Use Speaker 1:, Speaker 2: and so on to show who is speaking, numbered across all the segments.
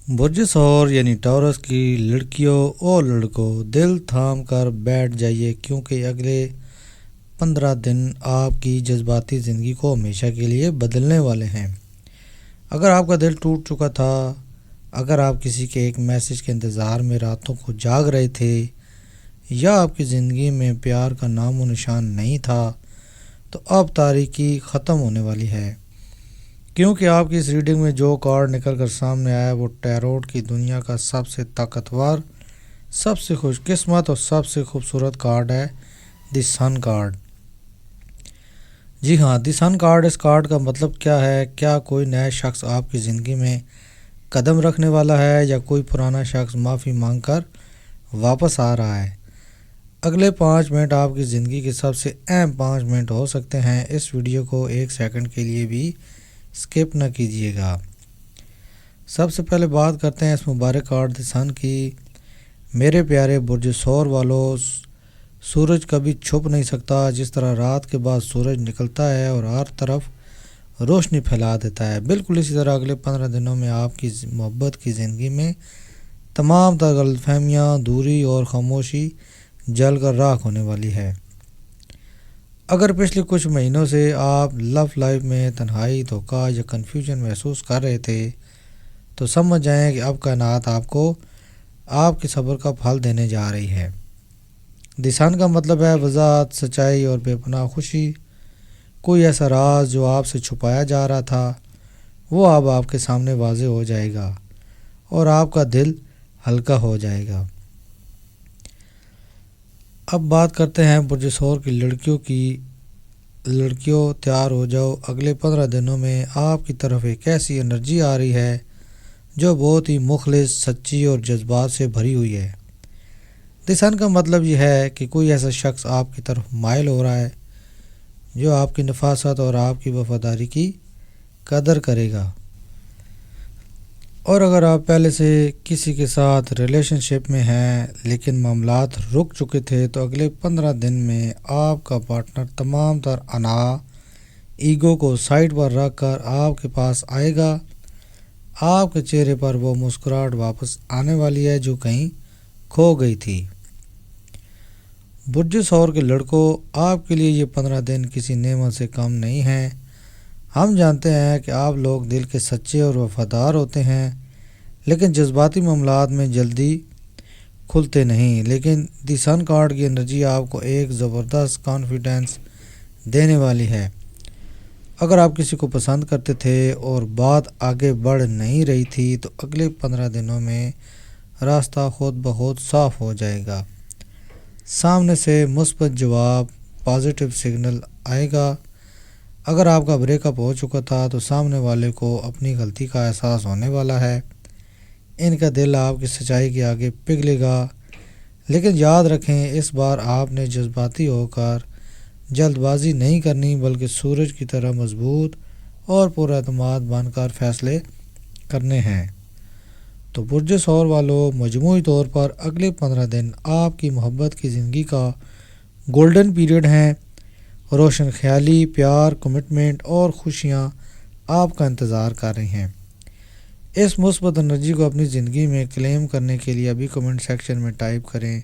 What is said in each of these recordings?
Speaker 1: برج ثور یعنی ٹورس کی لڑکیوں اور لڑکوں دل تھام کر بیٹھ جائیے، کیونکہ اگلے 15 دن آپ کی جذباتی زندگی کو ہمیشہ کے لیے بدلنے والے ہیں۔ اگر آپ کا دل ٹوٹ چکا تھا، اگر آپ کسی کے ایک میسج کے انتظار میں راتوں کو جاگ رہے تھے، یا آپ کی زندگی میں پیار کا نام و نشان نہیں تھا، تو اب تاریکی ختم ہونے والی ہے، کیونکہ آپ کی اس ریڈنگ میں جو کارڈ نکل کر سامنے آیا وہ ٹیروٹ کی دنیا کا سب سے طاقتور، سب سے خوش قسمت اور سب سے خوبصورت کارڈ ہے، دی سن کارڈ۔ جی ہاں، دی سن کارڈ۔ اس کارڈ کا مطلب کیا ہے؟ کیا کوئی نیا شخص آپ کی زندگی میں قدم رکھنے والا ہے، یا کوئی پرانا شخص معافی مانگ کر واپس آ رہا ہے؟ اگلے 5 منٹ آپ کی زندگی کے سب سے اہم 5 منٹ ہو سکتے ہیں۔ اس ویڈیو کو 1 سیکنڈ کے لیے بھی سکپ نہ کیجیے گا۔ سب سے پہلے بات کرتے ہیں اس مبارک کارڈ دی سن کی۔ میرے پیارے برج ثور والو، سورج کبھی چھپ نہیں سکتا، جس طرح رات کے بعد سورج نکلتا ہے اور ہر طرف روشنی پھیلا دیتا ہے، بالکل اسی طرح اگلے 15 دنوں میں آپ کی محبت کی زندگی میں تمام تر غلط فہمیاں، دوری اور خاموشی جل کر راکھ ہونے والی ہے۔ اگر پچھلے کچھ مہینوں سے آپ لو لائف میں تنہائی، دھوکہ یا کنفیوژن محسوس کر رہے تھے، تو سمجھ جائیں کہ اب کائنات آپ کو آپ کے صبر کا پھل دینے جا رہی ہے۔ دی سن کا مطلب ہے وضاحت، سچائی اور بے پناہ خوشی۔ کوئی ایسا راز جو آپ سے چھپایا جا رہا تھا، وہ اب آپ کے سامنے واضح ہو جائے گا اور آپ کا دل ہلکا ہو جائے گا۔ اب بات کرتے ہیں برج ثور کی لڑکیوں کی۔ لڑکیوں تیار ہو جاؤ، اگلے 15 دنوں میں آپ کی طرف ایک ایسی انرجی آ رہی ہے جو بہت ہی مخلص، سچی اور جذبات سے بھری ہوئی ہے۔ دی سن کا مطلب یہ ہے کہ کوئی ایسا شخص آپ کی طرف مائل ہو رہا ہے جو آپ کی نفاست اور آپ کی وفاداری کی قدر کرے گا۔ اور اگر آپ پہلے سے کسی کے ساتھ ریلیشن شپ میں ہیں لیکن معاملات رک چکے تھے، تو اگلے 15 دن میں آپ کا پارٹنر تمام تر انا، ایگو کو سائڈ پر رکھ کر آپ کے پاس آئے گا۔ آپ کے چہرے پر وہ مسکراہٹ واپس آنے والی ہے جو کہیں کھو گئی تھی۔ برج ثور کے لڑکوں، آپ کے لیے یہ 15 دن کسی نعمت سے کم نہیں ہیں۔ ہم جانتے ہیں کہ آپ لوگ دل کے سچے اور وفادار ہوتے ہیں، لیکن جذباتی معاملات میں جلدی کھلتے نہیں۔ لیکن دی سن کارڈ کی انرجی آپ کو ایک زبردست کانفیڈنس دینے والی ہے۔ اگر آپ کسی کو پسند کرتے تھے اور بات آگے بڑھ نہیں رہی تھی، تو اگلے 15 دنوں میں راستہ خود بخود صاف ہو جائے گا۔ سامنے سے مثبت جواب، پازیٹیو سگنل آئے گا۔ اگر آپ کا بریک اپ ہو چکا تھا، تو سامنے والے کو اپنی غلطی کا احساس ہونے والا ہے۔ ان کا دل آپ کی سچائی کے آگے پگھلے گا، لیکن یاد رکھیں اس بار آپ نے جذباتی ہو کر جلد بازی نہیں کرنی، بلکہ سورج کی طرح مضبوط اور پر اعتماد بن کر فیصلے کرنے ہیں۔ تو برج ثور والوں، مجموعی طور پر اگلے 15 دن آپ کی محبت کی زندگی کا گولڈن پیریڈ ہیں۔ روشن خیالی، پیار، کمٹمنٹ اور خوشیاں آپ کا انتظار کر رہی ہیں۔ اس مثبت انرجی کو اپنی زندگی میں کلیم کرنے کے لیے ابھی کمنٹ سیکشن میں ٹائپ کریں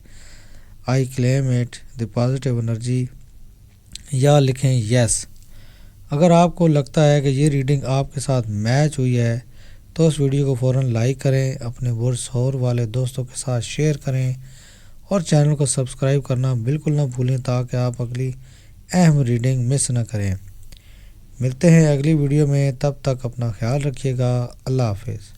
Speaker 1: آئی کلیم اٹ دی پازیٹیو انرجی، یا لکھیں یس۔ اگر آپ کو لگتا ہے کہ یہ ریڈنگ آپ کے ساتھ میچ ہوئی ہے، تو اس ویڈیو کو فوراً لائک کریں، اپنے برج ثور والے دوستوں کے ساتھ شیئر کریں اور چینل کو سبسکرائب کرنا بالکل نہ بھولیں، تاکہ آپ اگلی اہم ریڈنگ مس نہ کریں۔ ملتے ہیں اگلی ویڈیو میں، تب تک اپنا خیال رکھیے گا۔ اللہ حافظ۔